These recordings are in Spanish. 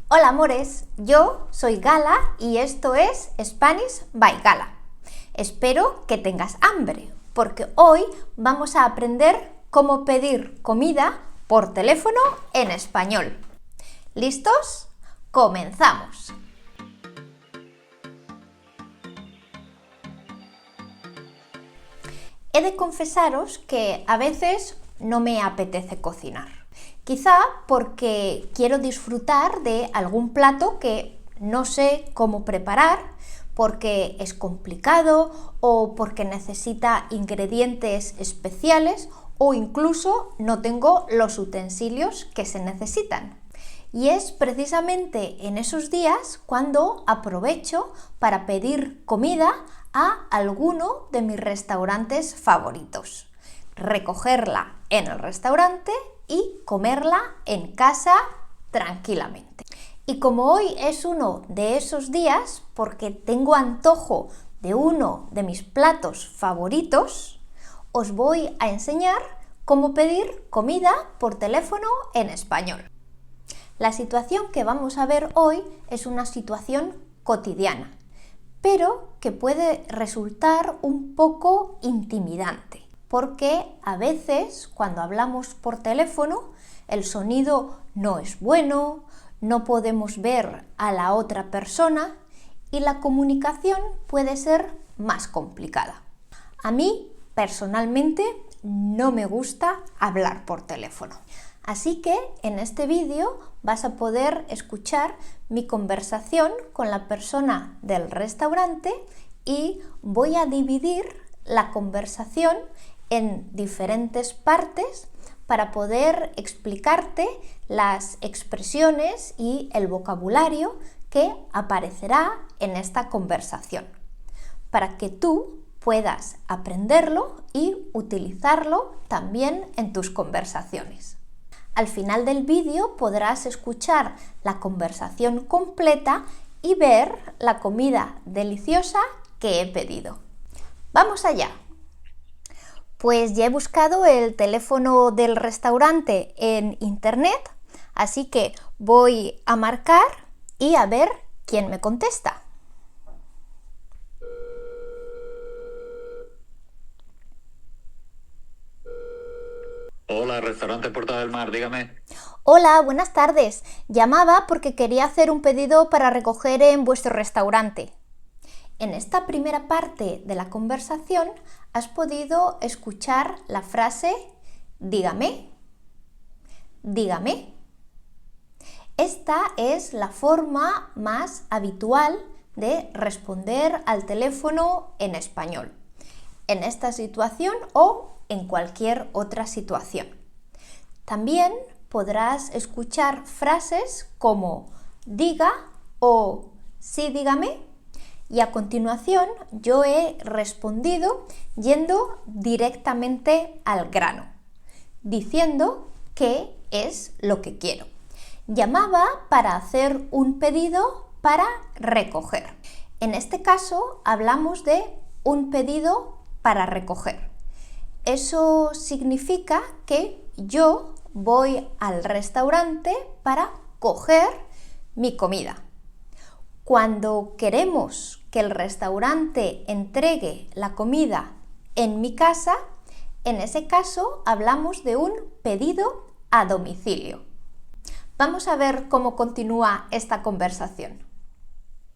Hola amores, yo soy Gala y esto es Spanish by Gala. Espero que tengas hambre, porque hoy vamos a aprender cómo pedir comida por teléfono en español. ¿Listos? ¡Comenzamos! He de confesaros que a veces no me apetece cocinar. Quizá porque quiero disfrutar de algún plato que no sé cómo preparar, porque es complicado o porque necesita ingredientes especiales o incluso no tengo los utensilios que se necesitan. Y es precisamente en esos días cuando aprovecho para pedir comida a alguno de mis restaurantes favoritos, recogerla en el restaurante y comerla en casa tranquilamente. Y como hoy es uno de esos días, porque tengo antojo de uno de mis platos favoritos, os voy a enseñar cómo pedir comida por teléfono en español. La situación que vamos a ver hoy es una situación cotidiana, pero que puede resultar un poco intimidante, porque a veces cuando hablamos por teléfono el sonido no es bueno, no podemos ver a la otra persona y la comunicación puede ser más complicada. A mí, personalmente, no me gusta hablar por teléfono. Así que en este vídeo vas a poder escuchar mi conversación con la persona del restaurante y voy a dividir la conversación en diferentes partes para poder explicarte las expresiones y el vocabulario que aparecerá en esta conversación, para que tú puedas aprenderlo y utilizarlo también en tus conversaciones. Al final del vídeo podrás escuchar la conversación completa y ver la comida deliciosa que he pedido. ¡Vamos allá! Pues ya he buscado el teléfono del restaurante en internet, así que voy a marcar y a ver quién me contesta. Hola, restaurante Puerta del Mar, dígame. Hola, buenas tardes. Llamaba porque quería hacer un pedido para recoger en vuestro restaurante. En esta primera parte de la conversación has podido escuchar la frase dígame, dígame. Esta es la forma más habitual de responder al teléfono en español, en esta situación o en cualquier otra situación. También podrás escuchar frases como diga o sí dígame, y a continuación yo he respondido yendo directamente al grano, diciendo qué es lo que quiero. Llamaba para hacer un pedido para recoger. En este caso hablamos de un pedido para recoger. Eso significa que yo voy al restaurante para coger mi comida. Cuando queremos que el restaurante entregue la comida en mi casa, en ese caso hablamos de un pedido a domicilio. Vamos a ver cómo continúa esta conversación.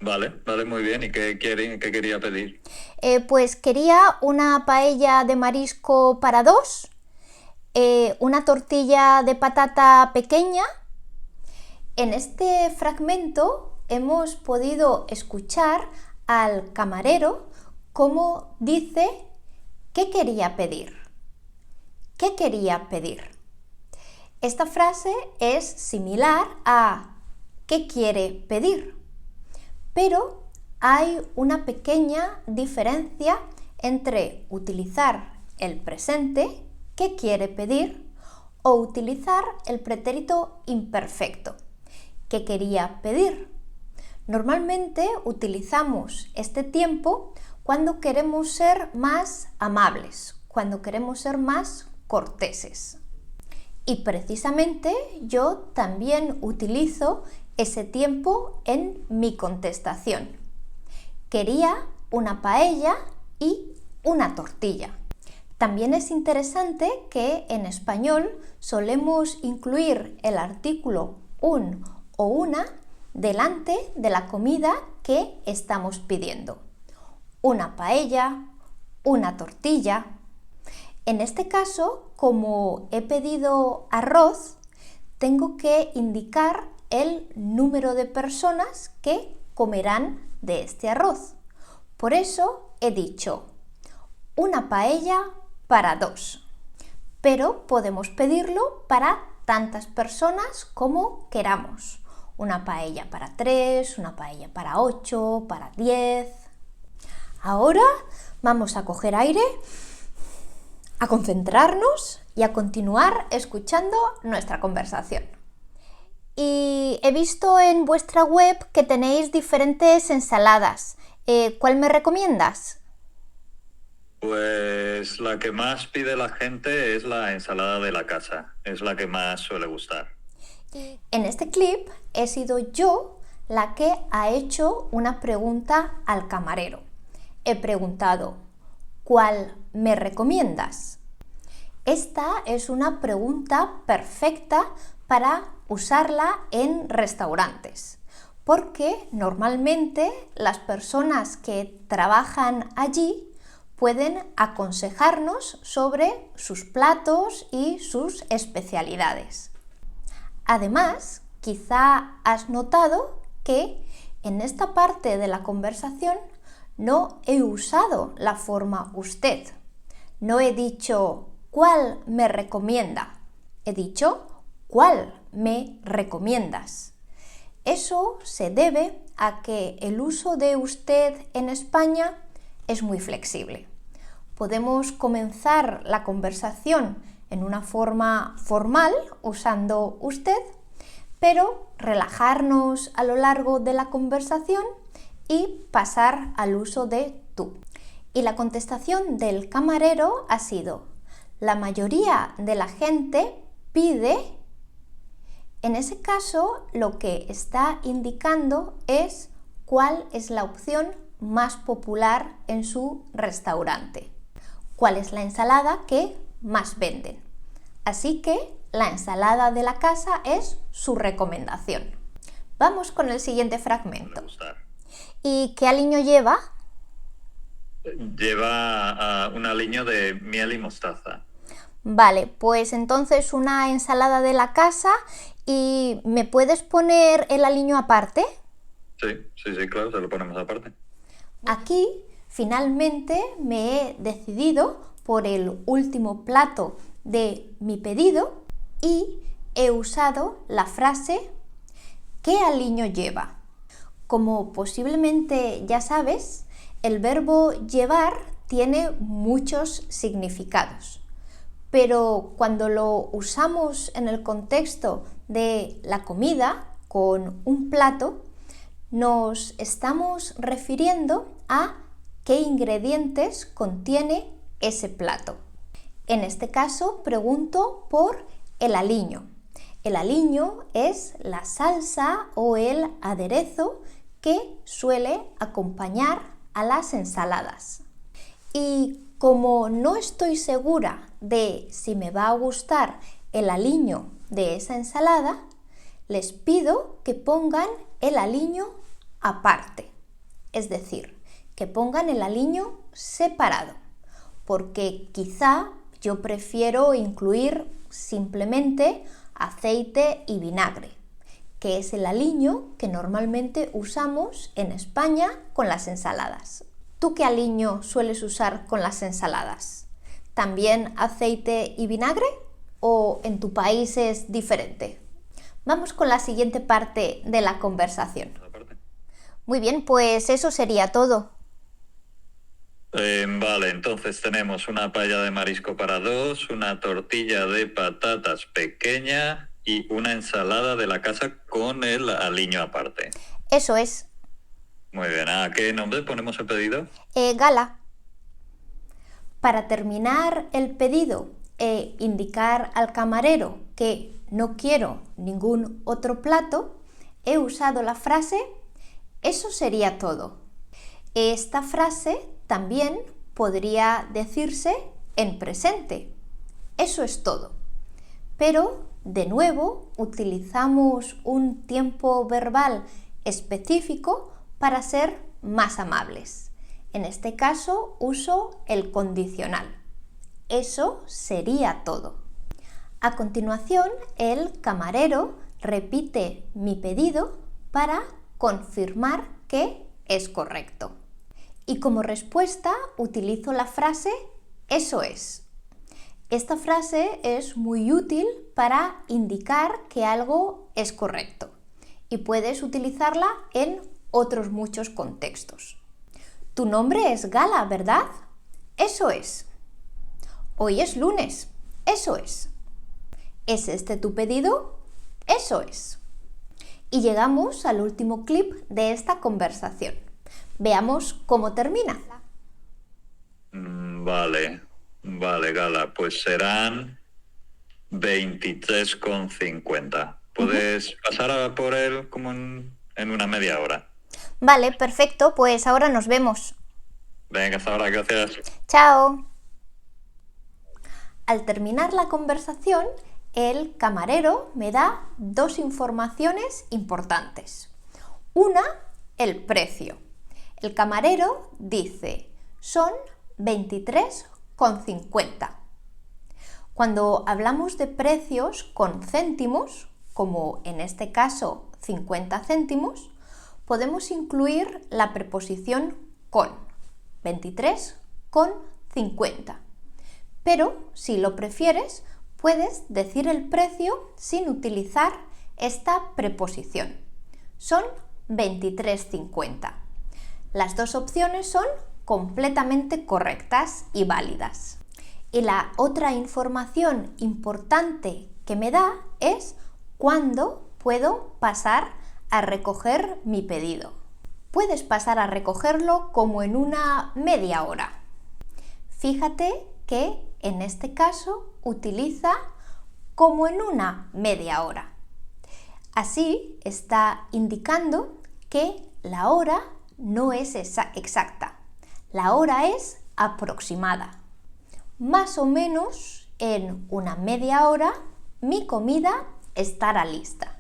Vale, muy bien. ¿Y qué quería pedir? Pues quería una paella de marisco para dos, una tortilla de patata pequeña. En este fragmento hemos podido escuchar al camarero cómo dice qué quería pedir. ¿Qué quería pedir? Esta frase es similar a ¿qué quiere pedir? Pero hay una pequeña diferencia entre utilizar el presente, ¿qué quiere pedir?, o utilizar el pretérito imperfecto, ¿qué quería pedir? Normalmente utilizamos este tiempo cuando queremos ser más amables, cuando queremos ser más corteses. Y precisamente yo también utilizo ese tiempo en mi contestación. Quería una paella y una tortilla. También es interesante que en español solemos incluir el artículo un o una delante de la comida que estamos pidiendo. Una paella, una tortilla. En este caso, como he pedido arroz, tengo que indicar el número de personas que comerán de este arroz. Por eso he dicho una paella para 2, pero podemos pedirlo para tantas personas como queramos. Una paella para 3, una paella para 8, para 10. Ahora vamos a coger aire, a concentrarnos y a continuar escuchando nuestra conversación. Y he visto en vuestra web que tenéis diferentes ensaladas. ¿Cuál me recomiendas? Pues la que más pide la gente es la ensalada de la casa. Es la que más suele gustar. En este clip he sido yo la que ha hecho una pregunta al camarero. He preguntado, ¿cuál me recomiendas? Esta es una pregunta perfecta para usarla en restaurantes, porque normalmente las personas que trabajan allí pueden aconsejarnos sobre sus platos y sus especialidades. Además, quizá has notado que en esta parte de la conversación no he usado la forma usted. No he dicho ¿cuál me recomienda? He dicho ¿cuál me recomiendas? Eso se debe a que el uso de usted en España es muy flexible. Podemos comenzar la conversación en una forma formal usando usted, pero relajarnos a lo largo de la conversación y pasar al uso de tú. Y la contestación del camarero ha sido: la mayoría de la gente pide. En ese caso, lo que está indicando es cuál es la opción más popular en su restaurante, cuál es la ensalada que más venden. Así que la ensalada de la casa es su recomendación. Vamos con el siguiente fragmento. ¿Y qué aliño lleva? Lleva un aliño de miel y mostaza. Vale, pues entonces una ensalada de la casa. ¿Y me puedes poner el aliño aparte? Sí, claro, se lo ponemos aparte. Aquí finalmente me he decidido por el último plato de mi pedido y he usado la frase ¿qué aliño lleva? Como posiblemente ya sabes, el verbo llevar tiene muchos significados, pero cuando lo usamos en el contexto de la comida con un plato, nos estamos refiriendo a qué ingredientes contiene ese plato. En este caso pregunto por el aliño. El aliño es la salsa o el aderezo que suele acompañar a las ensaladas. Y como no estoy segura de si me va a gustar el aliño de esa ensalada, les pido que pongan el aliño aparte, es decir, que pongan el aliño separado, porque quizá yo prefiero incluir simplemente aceite y vinagre, que es el aliño que normalmente usamos en España con las ensaladas. ¿Tú qué aliño sueles usar con las ensaladas? ¿También aceite y vinagre o en tu país es diferente? Vamos con la siguiente parte de la conversación. Muy bien, pues eso sería todo. Vale, entonces tenemos una paella de marisco para 2, una tortilla de patatas pequeña y una ensalada de la casa con el aliño aparte. Eso es. Muy bien, ¿a qué nombre ponemos el pedido? Gala. Para terminar el pedido e indicar al camarero que no quiero ningún otro plato, he usado la frase «eso sería todo». Esta frase también podría decirse en presente. Eso es todo. Pero, de nuevo, utilizamos un tiempo verbal específico para ser más amables. En este caso, uso el condicional. Eso sería todo. A continuación, el camarero repite mi pedido para confirmar que es correcto. Y como respuesta utilizo la frase «eso es». Esta frase es muy útil para indicar que algo es correcto y puedes utilizarla en otros muchos contextos. Tu nombre es Gala, ¿verdad? Eso es. Hoy es lunes. Eso es. ¿Es este tu pedido? Eso es. Y llegamos al último clip de esta conversación. Veamos cómo termina. Vale, Gala, pues serán 23,50. ¿Puedes pasar a por él como en una media hora? Vale, perfecto, pues ahora nos vemos. Venga, hasta ahora, gracias. ¡Chao! Al terminar la conversación, el camarero me da dos informaciones importantes. Una, el precio. El camarero dice, son 23,50. Cuando hablamos de precios con céntimos, como en este caso 50 céntimos, podemos incluir la preposición con, 23,50. Pero, si lo prefieres, puedes decir el precio sin utilizar esta preposición. Son 23,50. Las dos opciones son completamente correctas y válidas. Y la otra información importante que me da es cuándo puedo pasar a recoger mi pedido. Puedes pasar a recogerlo como en una media hora. Fíjate que en este caso utiliza como en una media hora. Así está indicando que la hora no es exacta. La hora es aproximada. Más o menos en una media hora mi comida estará lista.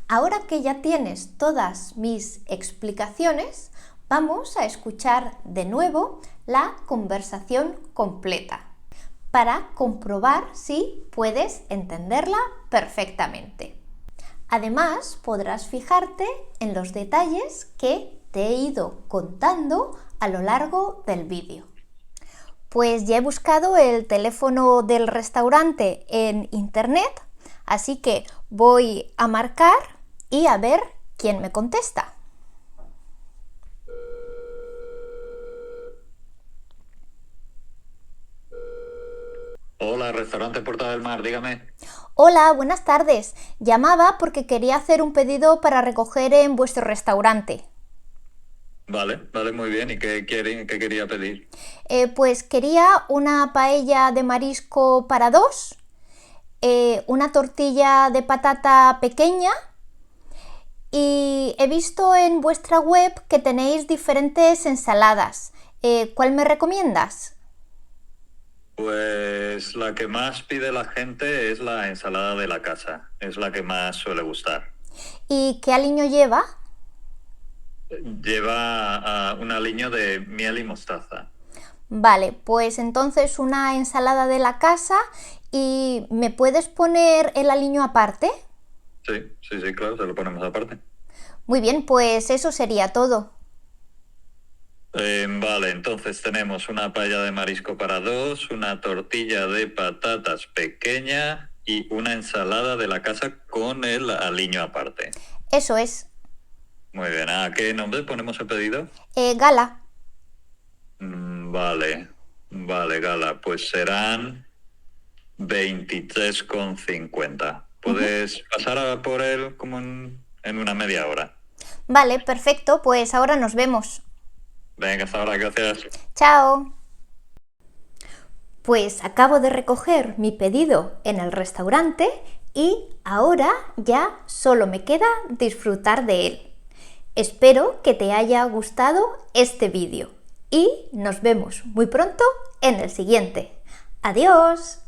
Ahora que ya tienes todas mis explicaciones, vamos a escuchar de nuevo la conversación completa para comprobar si puedes entenderla perfectamente. Además, podrás fijarte en los detalles que te he ido contando a lo largo del vídeo. Pues ya he buscado el teléfono del restaurante en internet, así que voy a marcar y a ver quién me contesta. Hola, restaurante Puerta del Mar, dígame. Hola, buenas tardes. Llamaba porque quería hacer un pedido para recoger en vuestro restaurante. Vale, muy bien. ¿Y qué quería pedir? Pues quería una paella de marisco para dos, una tortilla de patata pequeña y he visto en vuestra web que tenéis diferentes ensaladas. ¿Cuál me recomiendas? Pues la que más pide la gente es la ensalada de la casa. Es la que más suele gustar. ¿Y qué aliño lleva? Lleva un aliño de miel y mostaza. Vale, pues entonces una ensalada de la casa y ¿me puedes poner el aliño aparte? Sí, claro, se lo ponemos aparte. Muy bien, pues eso sería todo. Vale, entonces tenemos una paella de marisco para dos, una tortilla de patatas pequeña y una ensalada de la casa con el aliño aparte. Eso es. Muy bien, ¿a qué nombre ponemos el pedido? Gala. Vale, Gala, pues serán 23,50. ¿Puedes pasar a por él como en una media hora? Vale, perfecto, pues ahora nos vemos. Venga, hasta ahora, gracias. ¡Chao! Pues acabo de recoger mi pedido en el restaurante y ahora ya solo me queda disfrutar de él. Espero que te haya gustado este vídeo y nos vemos muy pronto en el siguiente. ¡Adiós!